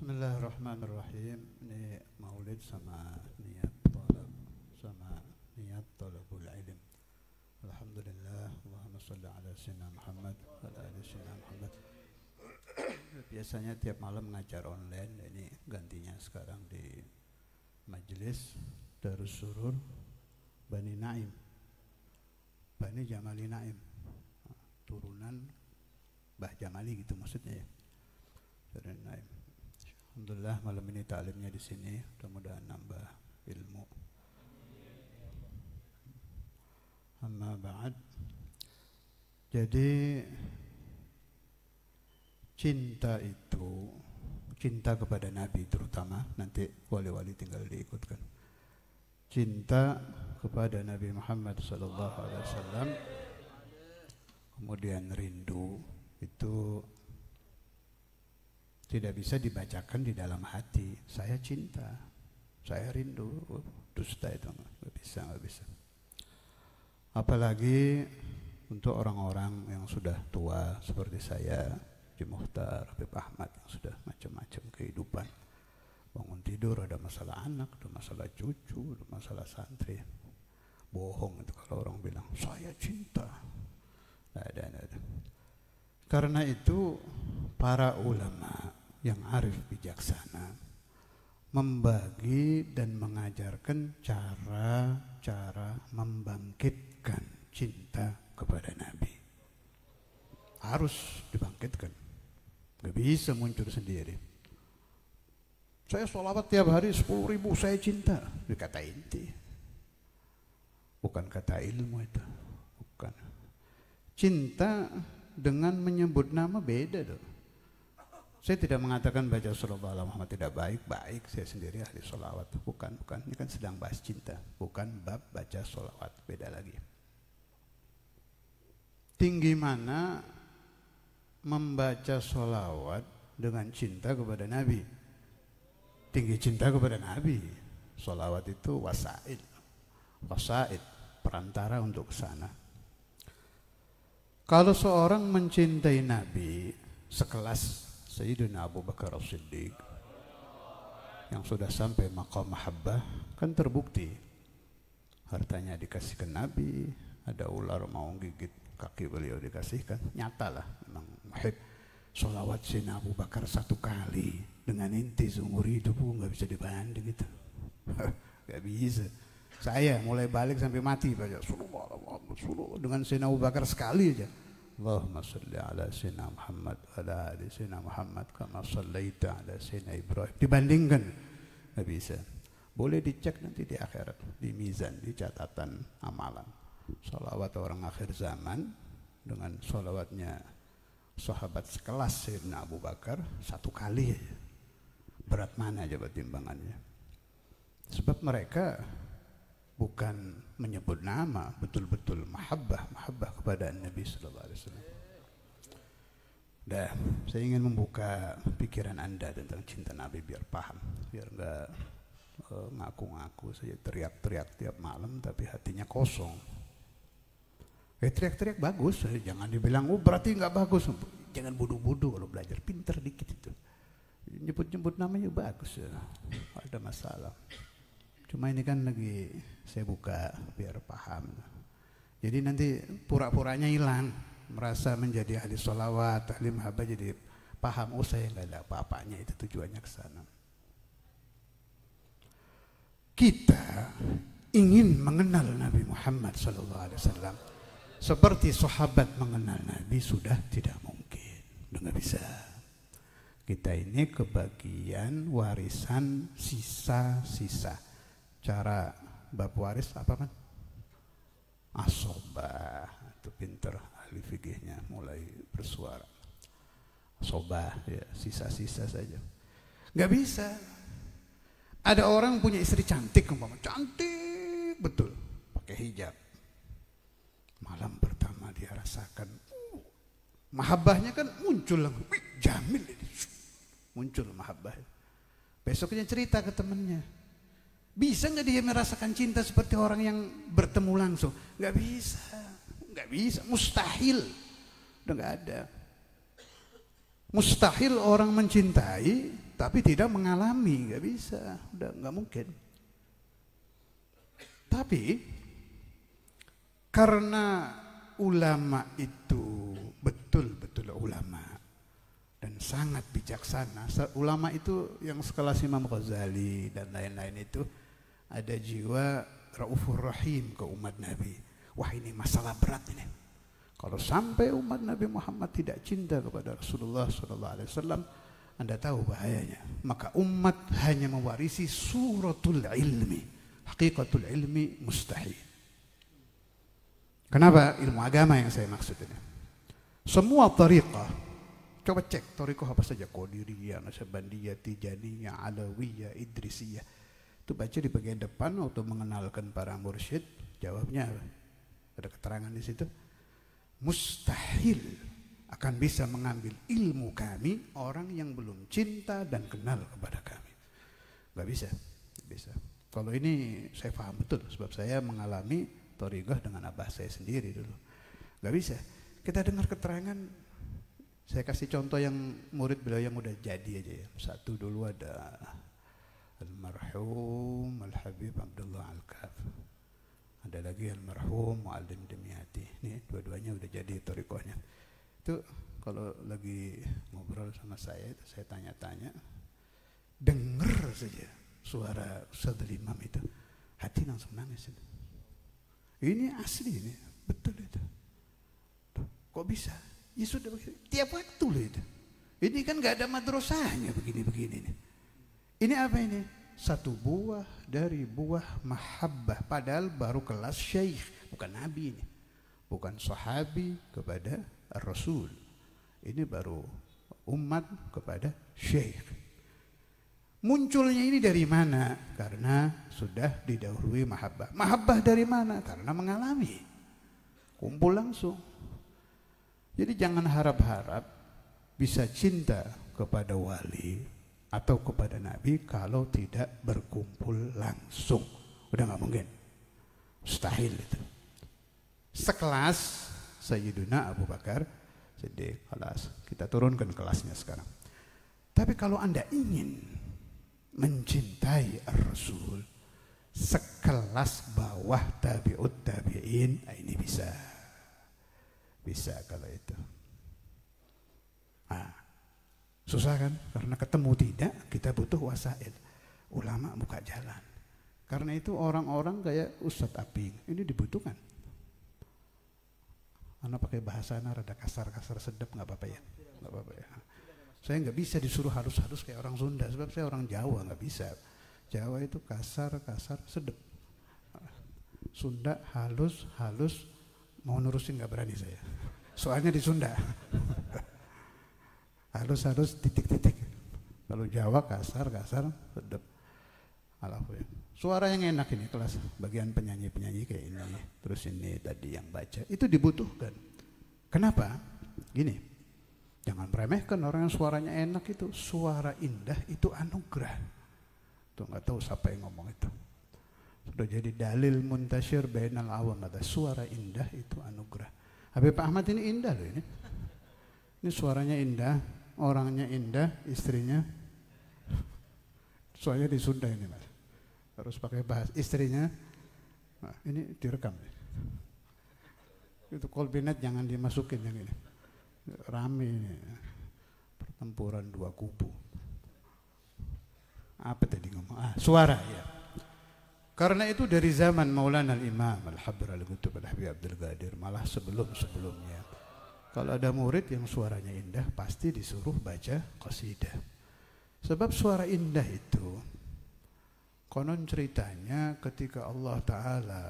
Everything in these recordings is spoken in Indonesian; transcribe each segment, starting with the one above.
Bismillahirrahmanirrahim. Ini maulid sama niat talab sama niat talabul ilm. Alhamdulillah, Allahumma shalli ala sayyidina Muhammad wa ala ali sayyidina Muhammad. Biasanya tiap malam ngajar online, ini gantinya sekarang di Majelis Darus Surur Bani Naim, Bani Jamali Naim, turunan Mbah Jamali gitu maksudnya ya. Bani Naim. Alhamdulillah malam ini taklimnya di sini, mudah-mudahan nambah ilmu. Amma ba'd. Jadi cinta itu, cinta kepada Nabi terutama, nanti wali-wali tinggal diikutkan. Cinta kepada Nabi Muhammad SAW, kemudian rindu itu tidak bisa dibacakan di dalam hati. Saya cinta, saya rindu, dusta itu nggak bisa. Apalagi untuk orang-orang yang sudah tua seperti saya, Haji Mukhtar, Habib Ahmad, yang sudah macam-macam kehidupan. Bangun tidur ada masalah anak, ada masalah cucu, ada masalah santri. Bohong itu kalau orang bilang saya cinta. Nggak ada. Karena itu para ulama yang arif bijaksana membagi dan mengajarkan cara membangkitkan cinta kepada Nabi. Harus dibangkitkan, gak bisa muncul sendiri. Saya sholawat tiap hari 10.000, saya cinta, dikata inti, bukan kata ilmu itu, bukan. Cinta dengan menyebut nama beda tuh. Saya tidak mengatakan baca sholawat ala Muhammad tidak baik, saya sendiri ahli sholawat. Bukan, ini kan sedang bahas cinta, bukan bab baca sholawat, beda lagi. Tinggi mana membaca sholawat dengan cinta kepada Nabi? Tinggi cinta kepada Nabi. Sholawat itu wasaid, perantara untuk ke sana. Kalau seorang mencintai Nabi sekelas Sayyidina Abu Bakar As-Siddiq yang sudah sampai maqam mahabbah, kan terbukti hartanya dikasihkan Nabi, ada ular mau gigit kaki beliau dikasihkan, nyatalah memang muhib. Sholawat Sayyidina Abu Bakar 1 kali dengan inti seumur hidup nggak bisa dibanding gitu. Nggak bisa. Saya mulai balik sampai mati baca Rasulullah dengan Sayyidina Abu Bakar sekali aja. Allahumma salli ala sayyidina Muhammad wa ala ali sayyidina Muhammad kama sallaita ala sayyidina Ibrahim. Dibandingkan nggak bisa. Boleh dicek nanti di akhirat, di mizan, di catatan amalan. Sholawat orang akhir zaman dengan sholawatnya sahabat sekelas Sayyidina Abu Bakar 1 kali aja. Berat mana coba timbangannya? Sebab mereka bukan menyebut nama, betul-betul mahabbah kepada Nabi Sallallahu Alaihi Wasallam. Dah, saya ingin membuka pikiran Anda tentang cinta Nabi biar paham, biar enggak ngaku-ngaku saja teriak-teriak tiap malam tapi hatinya kosong. Teriak-teriak bagus, jangan dibilang berarti nggak bagus. Jangan bodoh-bodoh kalau belajar, pinter dikit itu. Nyebut-nyebut namanya bagus, ya. Ada masalah. Cuma ini kan lagi saya buka biar paham. Jadi nanti pura-puranya hilang, merasa menjadi ahli sholawat, ahli mahabbah, jadi paham, oh saya nggak ada apa-apanya, itu tujuannya ke sana. Kita ingin mengenal Nabi Muhammad SAW seperti sahabat mengenal Nabi sudah tidak mungkin, udah nggak bisa. Kita ini kebagian warisan sisa-sisa. Cara bab waris apa kan? Asobah, itu pinter ahli fikihnya mulai bersuara. Asobah, ya sisa-sisa saja. Nggak bisa. Ada orang punya istri cantik, cantik betul, pakai hijab. Malam pertama dia rasakan, mahabbahnya kan muncul, jamil ini, muncul mahabbah. Besoknya cerita ke temannya. Bisa nggak dia merasakan cinta seperti orang yang bertemu langsung? Nggak bisa, mustahil, udah nggak ada. Mustahil orang mencintai tapi tidak mengalami, nggak bisa, udah nggak mungkin. Tapi karena ulama itu betul-betul ulama dan sangat bijaksana. Ulama itu yang sekelas Imam Ghazali dan lain-lain itu ada jiwa raufur rahim ke umat Nabi. Wah, ini masalah berat ini. Kalau sampai umat Nabi Muhammad tidak cinta kepada Rasulullah SAW, Anda tahu bahayanya. Maka umat hanya mewarisi suratul ilmi, hakikatul ilmi mustahil. Kenapa? Ilmu agama yang saya maksud ini. Semua tariqah, coba cek tariqah apa saja, Qadiriyah, Nasyabandiyah, Tijaniyah, Alawiyah, Idrisiyah. Itu baca di bagian depan waktu mengenalkan para mursyid, jawabnya ada keterangan di situ. Mustahil akan bisa mengambil ilmu kami orang yang belum cinta dan kenal kepada kami. Gak bisa, gak bisa. Kalau ini saya paham betul, sebab saya mengalami thariqah dengan abah saya sendiri dulu. Gak bisa. Kita dengar keterangan, saya kasih contoh yang murid beliau yang udah jadi aja ya. Satu dulu ada almarhum Al-Habib Abdullah Al-Kaf. Ada lagi almarhum Muallim Dimyati. Ini dua-duanya udah jadi thariqahnya. Itu kalau lagi ngobrol sama saya, itu saya tanya-tanya, denger saja suara Ustadzul Imam itu, hati langsung nangis itu. Ini asli, ini betul itu. Tuh, kok bisa? Ya sudah begitu. Tiap waktu loh itu. Ini kan nggak ada madrasahnya begini-begini nih. Ini apa ini? Satu buah dari buah mahabbah. Padahal baru kelas syekh, bukan nabi ini, bukan sahabi kepada Rasul. Ini baru umat kepada syekh. Munculnya ini dari mana? Karena sudah didahului mahabbah. Mahabbah dari mana? Karena mengalami. Kumpul langsung. Jadi jangan harap-harap bisa cinta kepada wali atau kepada nabi kalau tidak berkumpul langsung. Udah nggak mungkin. Mustahil itu. Sekelas Sayyiduna Abu Bakar Siddiq, kelas. Kita turunkan kelasnya sekarang. Tapi kalau Anda ingin mencintai Ar-Rasul sekelas bawah tabi'ut tabi'in, ini bisa. Bisa kalau itu. Susah kan? Karena ketemu tidak, kita butuh wasail. Ulama buka jalan. Karena itu orang-orang kayak Ustadz Aping, ini dibutuhkan. Anak pakai bahasa anak rada kasar-kasar sedap, nggak apa-apa ya? Nggak apa-apa ya. Saya nggak bisa disuruh halus-halus kayak orang Sunda, sebab saya orang Jawa, nggak bisa. Jawa itu kasar-kasar sedap. Sunda halus-halus, mau nurusin nggak berani saya. Soalnya di Sunda. Halus-halus titik-titik. Kalau Jawa kasar-kasar sedap. Alhamdulillah. Suara yang enak ini kelas bagian penyanyi-penyanyi kayak ini. Terus ini tadi yang baca. Itu dibutuhkan. Kenapa? Gini. Jangan meremehkan orang yang suaranya enak itu. Suara indah itu anugerah. Tuh nggak tahu siapa yang ngomong itu. Sudah jadi dalil muntasyir bainal awam. Suara indah itu anugerah. Habib Ahmad ini indah loh ini. Ini suaranya indah. Orangnya indah, istrinya soalnya di Sunda ini mas, harus pakai bahasa istrinya. Nah, ini direkam. Itu kolbinet jangan dimasukin yang ini. Rame ini, pertempuran dua kubu. Apa tadi ngomong? Suara ya. Karena itu dari zaman Maulana Al-Imam Al-Habr Al-Qutub Al-Habib Abdul Qadir, malah sebelum-sebelumnya. Kalau ada murid yang suaranya indah, pasti disuruh baca qasidah. Sebab suara indah itu, konon ceritanya ketika Allah Ta'ala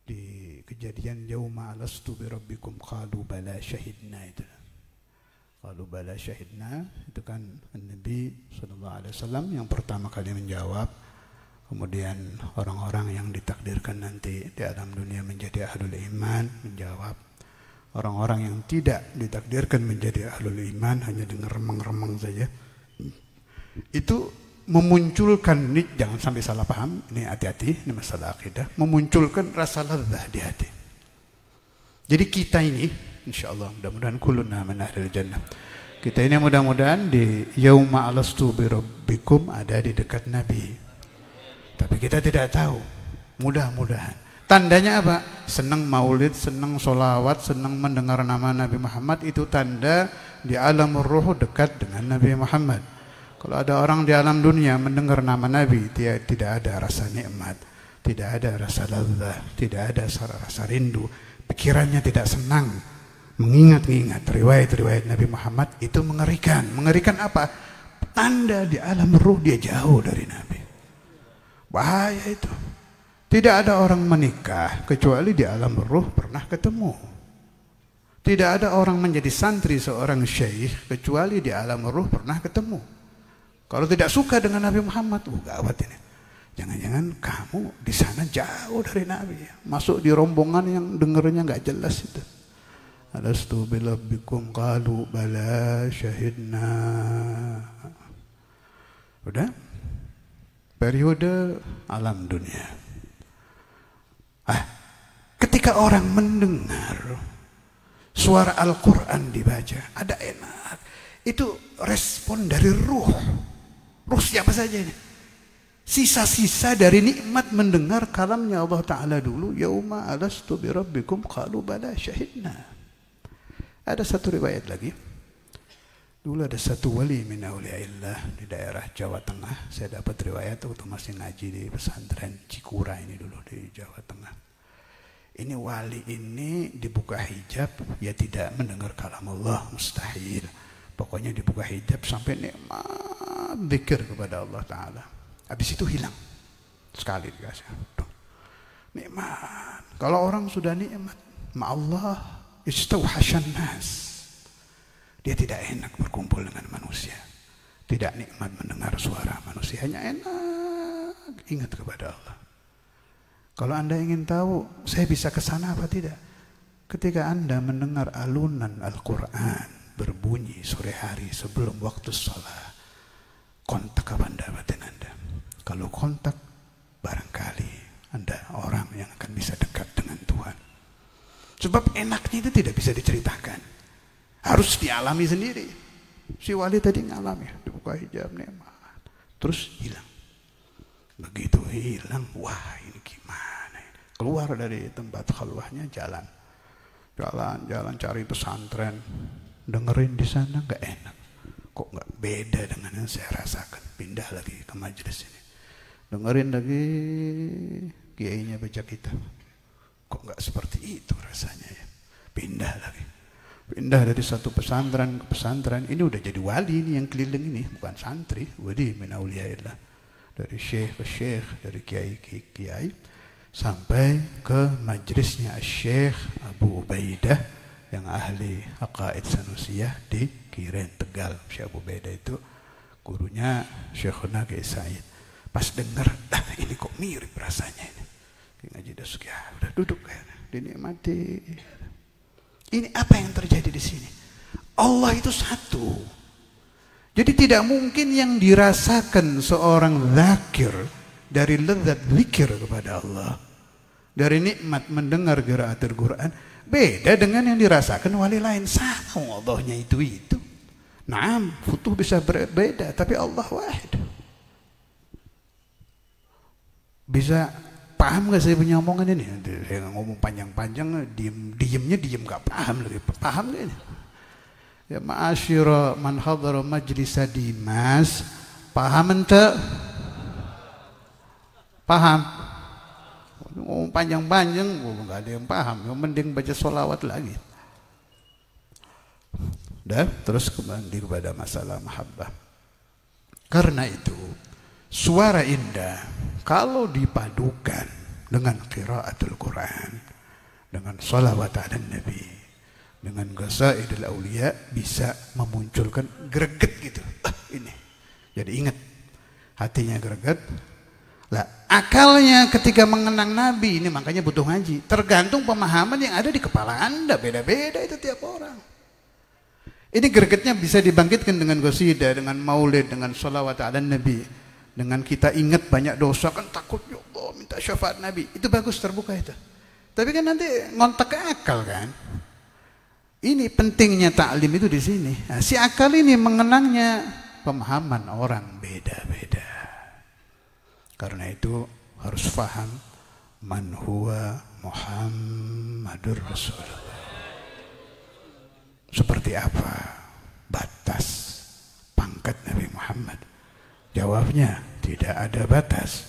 di kejadian yauma alastu bi rabbikum qalu bala syahidna itu. Qalu bala syahidna itu kan Nabi SAW yang pertama kali menjawab. Kemudian orang-orang yang ditakdirkan nanti di alam dunia menjadi ahlul iman menjawab. Orang-orang yang tidak ditakdirkan menjadi ahlul iman hanya dengar remeng-remeng saja. Itu memunculkan, ini jangan sampai salah paham, ini hati-hati, ini masalah akidah, memunculkan rasa lezat di hati. Jadi kita ini, insya Allah mudah-mudahan kuluna min ahlil jannah, Kita ini mudah-mudahan di yauma alastu birabbikum ada di dekat Nabi. Tapi kita tidak tahu. Mudah-mudahan. Tandanya apa? Senang maulid, senang solawat, senang mendengar nama Nabi Muhammad, itu tanda di alam ruh dekat dengan Nabi Muhammad. Kalau ada orang di alam dunia mendengar nama Nabi, dia tidak ada rasa nikmat, tidak ada rasa ladzah, tidak ada rasa rindu, pikirannya tidak senang, mengingat-ingat riwayat-riwayat Nabi Muhammad, itu mengerikan. Mengerikan apa? Tanda di alam ruh dia jauh dari Nabi. Bahaya itu. Tidak ada orang menikah kecuali di alam ruh pernah ketemu. Tidak ada orang menjadi santri seorang syekh kecuali di alam ruh pernah ketemu. Kalau tidak suka dengan Nabi Muhammad, gawat ini. Jangan-jangan kamu di sana jauh dari Nabi, masuk di rombongan yang dengernya nggak jelas itu. Alastu birabbikum qalu bala syahidna. Udah? Periode alam dunia. Ketika orang mendengar suara Al-Quran dibaca, ada enak. Itu respon dari ruh. Ruh siapa saja ini? Sisa-sisa dari nikmat mendengar kalamnya Allah Ta'ala dulu. Yauma alastu birabbikum qalu bala syahidna. Ada satu riwayat lagi. Dulu ada satu wali min awliyaillah di daerah Jawa Tengah. Saya dapat riwayat waktu masih ngaji di pesantren Cikura ini dulu di Jawa Tengah. Ini wali ini dibuka hijab, ya tidak mendengar kalam Allah, mustahil. Pokoknya dibuka hijab sampai nikmat zikir kepada Allah Ta'ala. Habis itu hilang. Sekali dikasih. Nikmat. Kalau orang sudah nikmat, ma'allah istauhasyan nas. Dia tidak enak berkumpul dengan manusia. Tidak nikmat mendengar suara manusia. Hanya enak ingat kepada Allah. Kalau Anda ingin tahu saya bisa ke sana apa tidak? Ketika Anda mendengar alunan Al-Quran berbunyi sore hari sebelum waktu sholat, kontak apa Anda batin Anda? Kalau kontak, barangkali Anda orang yang akan bisa dekat dengan Tuhan. Sebab enaknya itu tidak bisa diceritakan. Harus dialami sendiri. Si wali tadi ngalami, dibuka hijab nikmat, terus hilang. Begitu hilang, wah ini gimana? Keluar dari tempat khalwahnya, jalan cari pesantren, dengerin di sana nggak enak. Kok nggak beda dengan yang saya rasakan? Pindah lagi ke majelis ini, dengerin lagi kiainya baca kitab. Kok nggak seperti itu rasanya ya? Pindah lagi. Pindah dari satu pesantren ke pesantren. Ini udah jadi wali ini yang keliling ini, bukan santri. Wali min auliyaillah. Dari syekh ke syekh, dari kiai ke kiai, sampai ke majlisnya Syekh Abu Ubaidah yang ahli aqaid Sanusiyah di Kiren Tegal. Syekh Abu Ubaidah itu gurunya Syekhuna Kiai Said. Pas dengar, ini kok mirip rasanya ini. Ngaji dasuk ya, udah duduk kayaknya, dinikmati. Ini apa yang terjadi di sini? Allah itu satu. Jadi tidak mungkin yang dirasakan seorang zakir dari lezat zikir kepada Allah, dari nikmat mendengar qiraatul Quran, beda dengan yang dirasakan wali lain. Sama Allahnya itu. Naam, futuh bisa berbeda, tapi Allah wahid. Bisa paham gak saya punya omongan ini? Saya ngomong panjang-panjang, diemnya gak paham lagi. Paham gak ini? Ya ma'asyira man hadara majlisa Dimas, paham ente? Paham? Ngomong panjang-panjang, gak ada yang paham. Yang mending baca sholawat lagi. Dah, terus kembali kepada masalah mahabbah. Karena itu, suara indah kalau dipadukan dengan qiraatul Quran, dengan sholawat ala Nabi, dengan qasaidul aulia, bisa memunculkan greget gitu. Ini. Jadi ingat, hatinya greget. Lah, akalnya ketika mengenang Nabi ini, makanya butuh ngaji. Tergantung pemahaman yang ada di kepala Anda, beda-beda itu tiap orang. Ini gregetnya bisa dibangkitkan dengan qasidah, dengan maulid, dengan sholawat ala Nabi. Dengan kita ingat banyak dosa, kan takut ya Allah minta syafaat Nabi. Itu bagus terbuka itu. Tapi kan nanti ngontak ke akal kan. Ini pentingnya taklim itu di sini. Nah, si akal ini mengenangnya pemahaman orang beda-beda. Karena itu harus faham man huwa Muhammadur Rasulullah. Seperti apa batas pangkat Nabi Muhammad? Jawabnya tidak ada batas.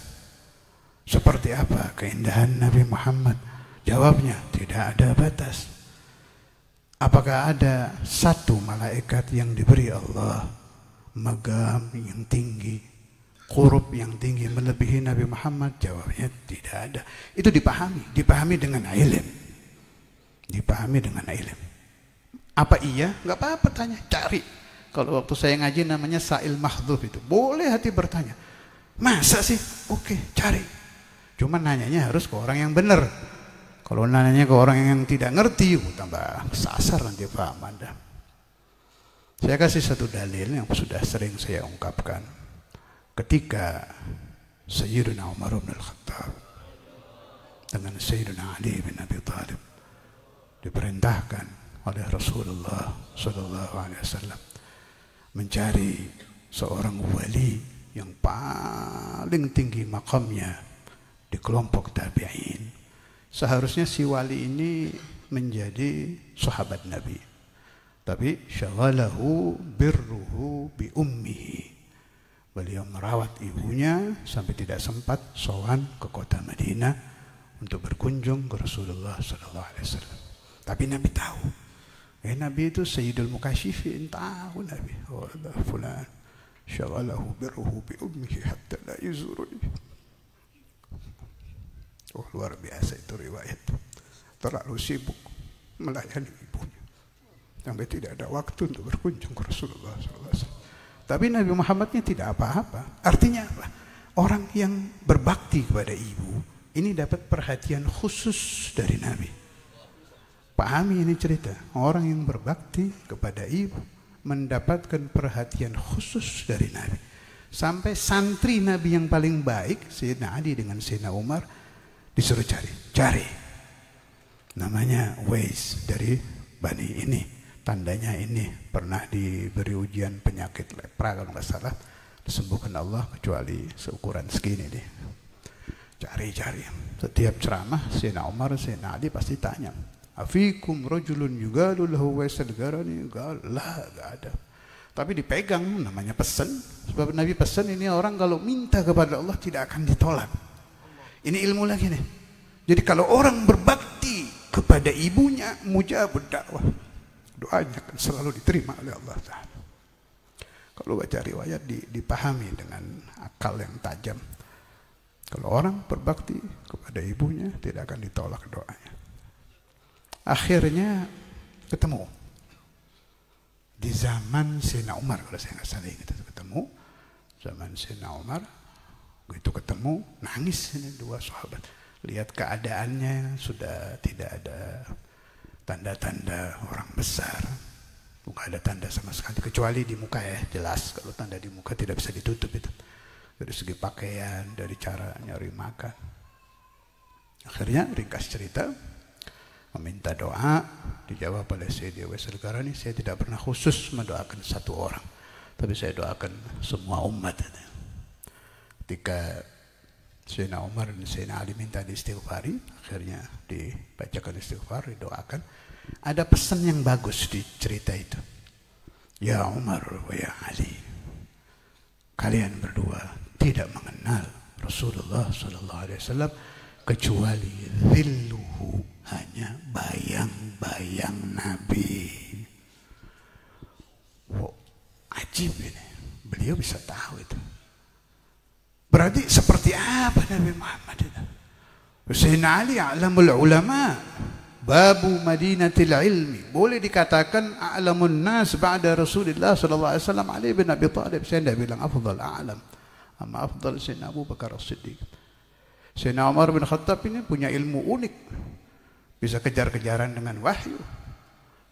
Seperti apa keindahan Nabi Muhammad? Jawabnya tidak ada batas. Apakah ada satu malaikat yang diberi Allah magam yang tinggi, qurub yang tinggi melebihi Nabi Muhammad? Jawabnya tidak ada. Itu dipahami dengan ilm. Dipahami dengan ilm. Apa iya? Enggak apa-apa tanya, cari. Kalau waktu saya ngaji namanya sa'il mahdhuf itu. Boleh hati bertanya. Masa sih? Oke, cari. Cuma nanyanya harus ke orang yang benar. Kalau nanyanya ke orang yang tidak ngerti, tambah kesasar nanti paham Anda. Saya kasih satu dalil yang sudah sering saya ungkapkan. Ketika Sayyidina Umar bin Al-Khattab dengan Sayyidina Ali bin Abi Thalib diperintahkan oleh Rasulullah SAW mencari seorang wali yang paling tinggi makamnya di kelompok tabi'in. Seharusnya si wali ini menjadi sahabat Nabi. Tapi syaghalahu birruhu bi ummihi. Beliau merawat ibunya sampai tidak sempat sowan ke kota Madinah untuk berkunjung ke Rasulullah SAW. Tapi Nabi tahu. Nabi itu Sayyidul Mukasyifin, tahu Nabi. Oh Allah fulan syaghalahu birruhu bi ummihi hatta la yuzuruni. Oh, luar biasa itu riwayat. Terlalu sibuk melayani ibunya sampai tidak ada waktu untuk berkunjung ke Rasulullah SAW. Tapi Nabi Muhammadnya tidak apa-apa. Artinya apa? Orang yang berbakti kepada ibu ini dapat perhatian khusus dari Nabi. Pahami ini cerita. Orang yang berbakti kepada ibu mendapatkan perhatian khusus dari Nabi. Sampai santri Nabi yang paling baik, Sayyidina Ali dengan Sayyidina Umar, disuruh cari. Namanya Wais dari Bani ini. Tandanya ini pernah diberi ujian penyakit lepra kalau nggak salah, disembuhkan Allah kecuali seukuran segini nih. Cari. Setiap ceramah Sayyidina Umar, Sayyidina Ali pasti tanya, afikum rajulun yugalu lahu Wais al-Qarani? Enggak ada. Tapi dipegang, namanya pesan. Sebab Nabi pesan ini orang kalau minta kepada Allah tidak akan ditolak. Ini ilmu lagi nih. Jadi kalau orang berbakti kepada ibunya, mujabud dakwah, doanya akan selalu diterima oleh Allah Ta'ala. Kalau baca riwayat dipahami dengan akal yang tajam. Kalau orang berbakti kepada ibunya, tidak akan ditolak doanya. Akhirnya ketemu. Di zaman Sayyidina Umar, kalau saya nggak salah ingat, ketemu. Zaman Sayyidina Umar, begitu ketemu, nangis ini dua sahabat. Lihat keadaannya sudah tidak ada tanda-tanda orang besar. Bukan ada tanda sama sekali, kecuali di muka ya, jelas. Kalau tanda di muka tidak bisa ditutup itu. Dari segi pakaian, dari cara nyari makan. Akhirnya ringkas cerita, meminta doa, dijawab oleh Sayyidi Wais al-Qarani, saya tidak pernah khusus mendoakan satu orang. Tapi saya doakan semua umat. Ketika Sayyidina Umar dan Sayyidina Ali minta diistighfari, akhirnya dibacakan istighfar, didoakan. Ada pesan yang bagus di cerita itu. Ya Umar wa ya Ali, kalian berdua tidak mengenal Rasulullah SAW kecuali dhilluhu, hanya bayang-bayang Nabi. Wow, ajib ini. Beliau bisa tahu itu. Berarti seperti apa Nabi Muhammad itu? Sayyidina Ali a'lamul ulama, babu madinatil ilmi. Boleh dikatakan a'lamun nas ba'da Rasulullah sallallahu alaihi wasallam Ali bin Abi Thalib. Saya tidak bilang afdal a'lam. Amma afdal Sayyidina Abu Bakar As-Siddiq. Sayyidina Umar bin Khattab ini punya ilmu unik. Bisa kejar-kejaran dengan wahyu.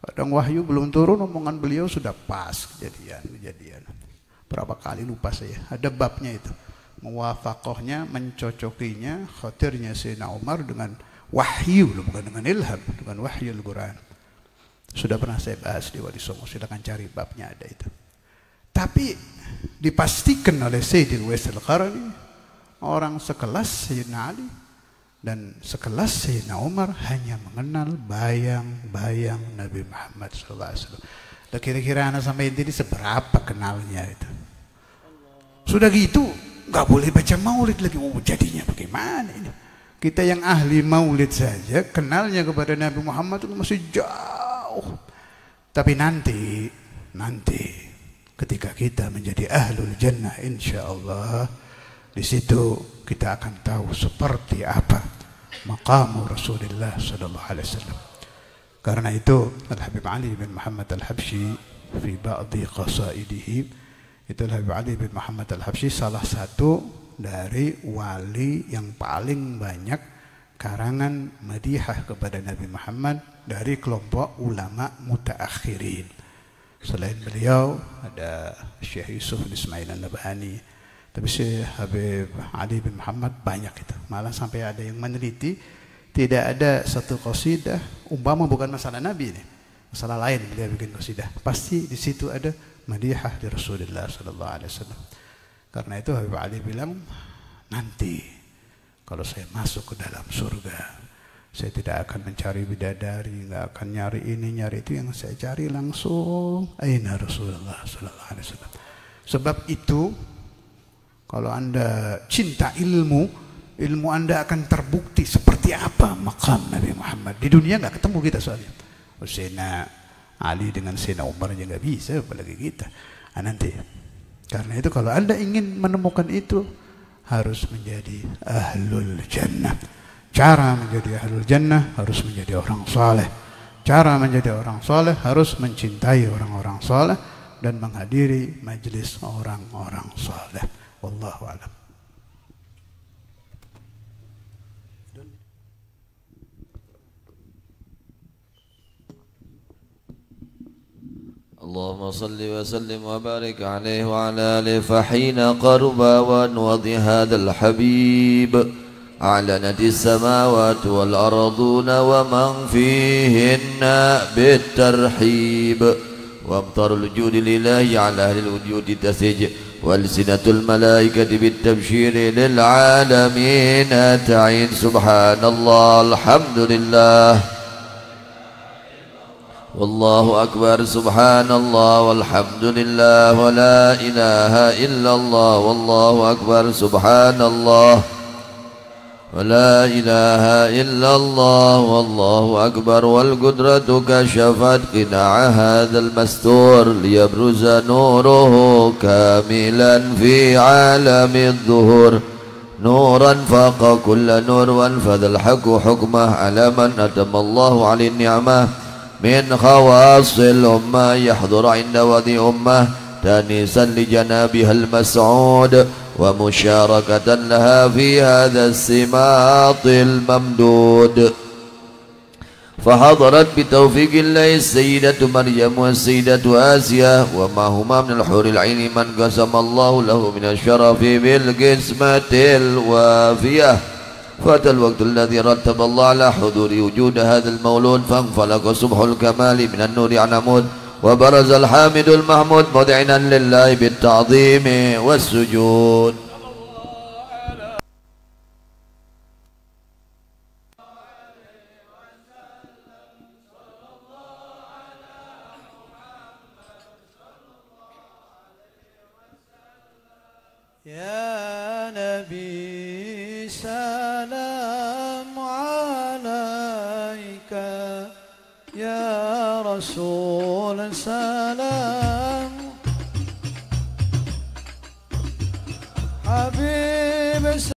Kadang wahyu belum turun, omongan beliau sudah pas kejadian. Berapa kali lupa saya. Ada babnya itu. Muwafaqahnya, mencocokinya, khatirnya Sayyidina Umar dengan wahyu, bukan dengan ilham, dengan wahyu Al-Quran. Sudah pernah saya bahas di Wali Songo, silakan cari babnya ada itu. Tapi dipastikan oleh Sayyidil Uwais Al-Qarni, orang sekelas Sayyidina Ali dan sekelas Sayyidina Umar hanya mengenal bayang-bayang Nabi Muhammad SAW. Dan kira-kira anak sampai ini seberapa kenalnya itu? Sudah gitu, nggak boleh baca maulid lagi. Oh, jadinya bagaimana ini? Kita yang ahli maulid saja kenalnya kepada Nabi Muhammad itu masih jauh. Tapi nanti ketika kita menjadi ahlul jannah, insya Allah di situ kita akan tahu seperti apa maqamu Rasulullah sallallahu alaihi wasallam. Karena itu Al-Habib Ali bin Muhammad Al-Habsyi fi ba'di qasaidihi, itu Al-Habib Ali bin Muhammad Al-Habsyi salah satu dari wali yang paling banyak karangan madihah kepada Nabi Muhammad dari kelompok ulama mutaakhirin. Selain beliau ada Syekh Yusuf Ismail An-Nabhani, tapi Syekh Habib Ali bin Muhammad banyak itu. Malah sampai ada yang meneliti tidak ada satu qasidah umpama bukan masalah Nabi ini, masalah lain beliau bikin qasidah, pasti di situ ada madihah di Rasulullah sallallahu alaihi wasallam. Karena itu Habib Ali bilang, nanti kalau saya masuk ke dalam surga, saya tidak akan mencari bidadari, nggak akan nyari ini nyari itu, yang saya cari langsung aina Rasulullah sallallahu alaihi wasallam. Sebab itu kalau Anda cinta ilmu Anda akan terbukti seperti apa maqam Nabi Muhammad. Di dunia nggak ketemu kita soalnya. Sayyidina Ali dengan Sayyidina Umar aja nggak bisa, apalagi kita. Nanti. Karena itu kalau Anda ingin menemukan itu, harus menjadi ahlul jannah. Cara menjadi ahlul jannah harus menjadi orang saleh. Cara menjadi orang saleh harus mencintai orang-orang saleh dan menghadiri majelis orang-orang saleh. Wallahu a'lam. اللهم صل وسلم وبارك عليه وعلى آله. فحين قرب وانوض هذا الحبيب أعلنت السماوات والأرضون ومن فيهن بالترحيب، وامطر الجود لله على أهل الوجود تسج، والسنة الملائكة بالتبشير للعالمين تعين. سبحان الله، الحمد لله، والله أكبر. سبحان الله والحمد لله ولا إله إلا الله، والله أكبر. سبحان الله ولا إله إلا الله، والله أكبر. والقدرة كشفت قناع هذا المستور ليبرز نوره كاملا في عالم الظهور، نورا فاق كل نور، وانفذ الحق حكمه على من أتم الله عليه النعمة من خواص الأمة، يحضر عند وذي أمة تانيسا لجنابها المسعود، ومشاركة لها في هذا السماط الممدود. فحضرت بتوفيق الله السيدة مريم والسيدة آسيا، ومعهما من الحور العين من قسم الله له من الشرف بالقسمة الوافية. فات الوقت الذي رتب الله على حضور وجود هذا المولود، فانفلق صبح الكمال من النور عن عمود، وبرز الحامد المحمود مذعنا لله بالتعظيم والسجود. يا نبي سلام عليك، يا رسول سلام، حبيب